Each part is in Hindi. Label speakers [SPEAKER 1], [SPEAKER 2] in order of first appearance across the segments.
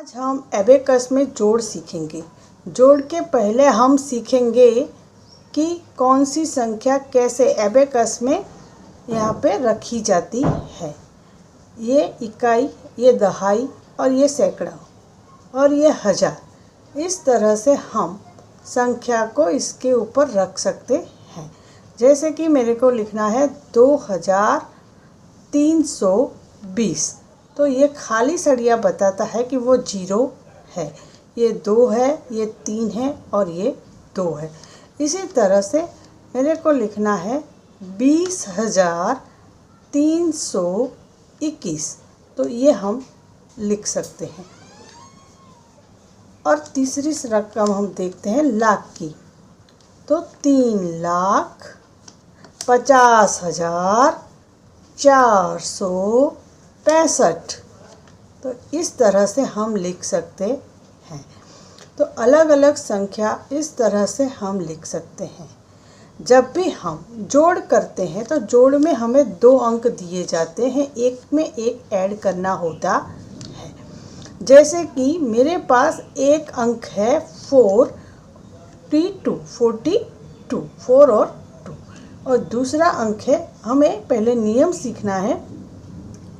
[SPEAKER 1] आज हम एबेकस में जोड़ सीखेंगे। जोड़ के पहले हम सीखेंगे कि कौन सी संख्या कैसे एबेकस में यहाँ पे रखी जाती है। ये इकाई, ये दहाई और ये सैकड़ा और ये हज़ार। इस तरह से हम संख्या को इसके ऊपर रख सकते हैं। जैसे कि मेरे को लिखना है 2320, तो ये खाली सड़िया बताता है कि वो 0 है, ये 2 है, ये 3 है और ये 2 है। इसी तरह से मेरे को लिखना है 20,321, तो ये हम लिख सकते हैं। और तीसरी रकम हम देखते हैं लाख की, तो 3,50,465। तो इस तरह से हम लिख सकते हैं। तो अलग अलग संख्या इस तरह से हम लिख सकते हैं। जब भी हम जोड़ करते हैं तो जोड़ में हमें 2 अंक दिए जाते हैं, एक में एक ऐड करना होता है। जैसे कि मेरे पास एक अंक है 42, 4 और 2, और दूसरा अंक है, हमें पहले नियम सीखना है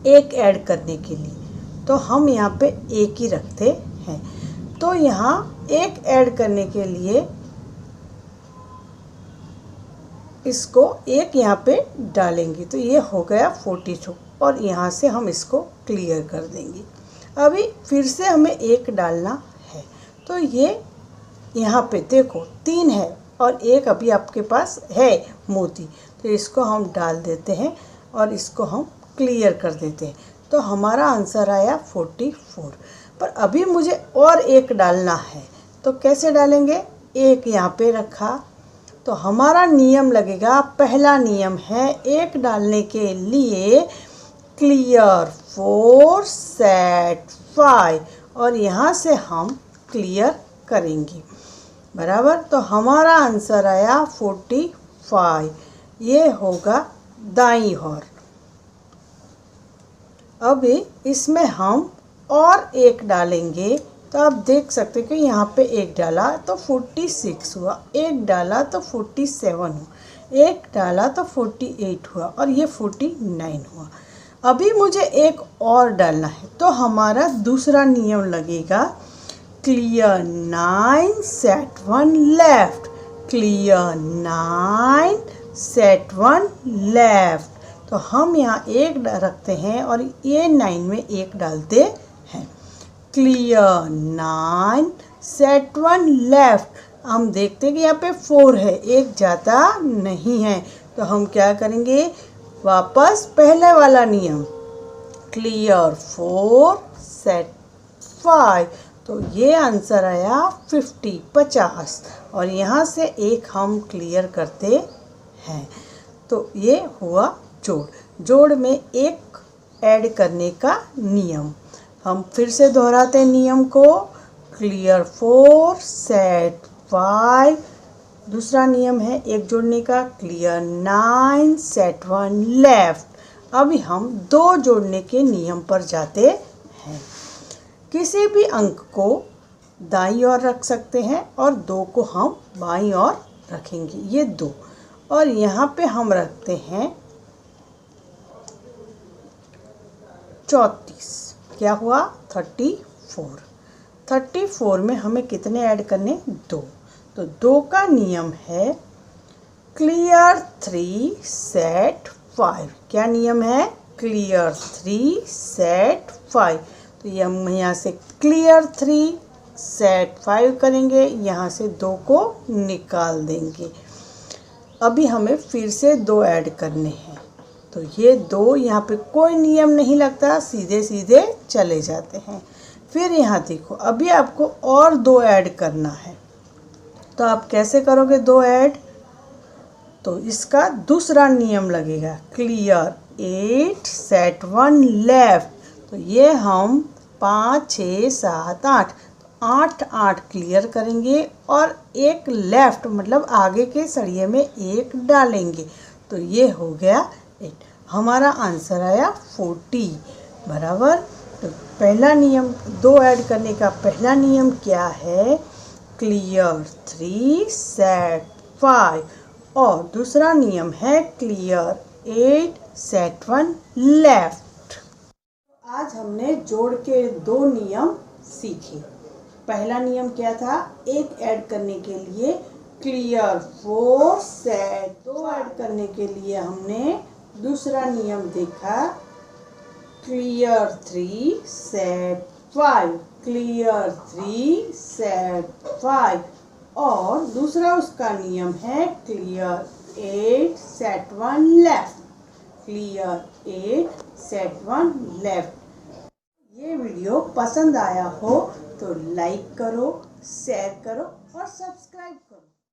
[SPEAKER 1] एक ऐड करने के लिए, तो हम यहाँ पे एक ही रखते हैं। तो यहाँ एक ऐड करने के लिए इसको एक यहाँ पे डालेंगे, तो ये हो गया 42 और यहाँ से हम इसको क्लियर कर देंगे। अभी फिर से हमें एक डालना है, तो ये यहाँ पे देखो 3 है और एक अभी आपके पास है मोती, तो इसको हम डाल देते हैं और इसको हम क्लियर कर देते हैं। तो हमारा आंसर आया 44। पर अभी मुझे और एक डालना है, तो कैसे डालेंगे? एक यहाँ पे रखा, तो हमारा नियम लगेगा, पहला नियम है एक डालने के लिए क्लियर 4 सेट 5, और यहाँ से हम क्लियर करेंगे बराबर। तो हमारा आंसर आया 45, ये होगा दाईं ओर। अभी इसमें हम और एक डालेंगे, तो आप देख सकते हैं कि यहाँ पे एक डाला तो 46 हुआ, एक डाला तो 47 हुआ, एक डाला तो 48 हुआ और ये 49 हुआ। अभी मुझे एक और डालना है, तो हमारा दूसरा नियम लगेगा clear 9 set 1 left, clear 9 set 1 left. तो हम यहाँ एक रखते हैं और ये 9 में एक डालते हैं। Clear 9 set 1 left. हम देखते हैं कि यहाँ पे 4 है, एक जाता नहीं है, तो हम क्या करेंगे? वापस पहले वाला नियम, क्लियर 4 सेट 5। तो ये आंसर आया 50 और यहाँ से एक हम क्लियर करते हैं। तो ये हुआ जोड़ में एक ऐड करने का नियम। हम फिर से दोहराते हैं नियम को, क्लियर 4 सेट 5। दूसरा नियम है एक जोड़ने का, क्लियर 9 सेट 1 लेफ्ट। अभी हम 2 जोड़ने के नियम पर जाते हैं। किसी भी अंक को दाईं ओर रख सकते हैं और 2 को हम बाईं ओर रखेंगे, ये 2, और यहाँ पे हम रखते हैं 34। क्या हुआ? 34। 34 में हमें कितने ऐड करने? 2। तो 2 का नियम है क्लियर 3 सेट 5। क्या नियम है? Clear 3 set 5। तो ये हम यहाँ से क्लियर 3 सेट 5 करेंगे, यहाँ से 2 को निकाल देंगे। अभी हमें फिर से 2 ऐड करने हैं, तो ये 2 यहाँ पे कोई नियम नहीं लगता, सीधे सीधे चले जाते हैं। फिर यहाँ देखो, अभी आपको और 2 ऐड करना है, तो आप कैसे करोगे 2 ऐड? तो इसका दूसरा नियम लगेगा, क्लियर 8 सेट 1 लेफ्ट। तो ये हम 5 6 7 8, तो 8 क्लियर करेंगे और एक लेफ्ट मतलब आगे के सरिये में एक डालेंगे, तो ये हो गया 8। हमारा आंसर आया 40 बराबर। तो पहला नियम 2 ऐड करने का पहला नियम क्या है? Clear 3 set 5। और दूसरा नियम है क्लियर 8 सेट 1 लेफ्ट। आज हमने जोड़ के 2 नियम सीखे। पहला नियम क्या था? 1 ऐड करने के लिए क्लियर 4 सेट। 2 ऐड करने के लिए हमने दूसरा नियम देखा क्लियर 3 सेट 5। Clear 3 set 5। और दूसरा उसका नियम है clear 8 set 1 left. Clear 8 set 1 left. ये वीडियो पसंद आया हो तो लाइक करो, शेयर करो और सब्सक्राइब करो।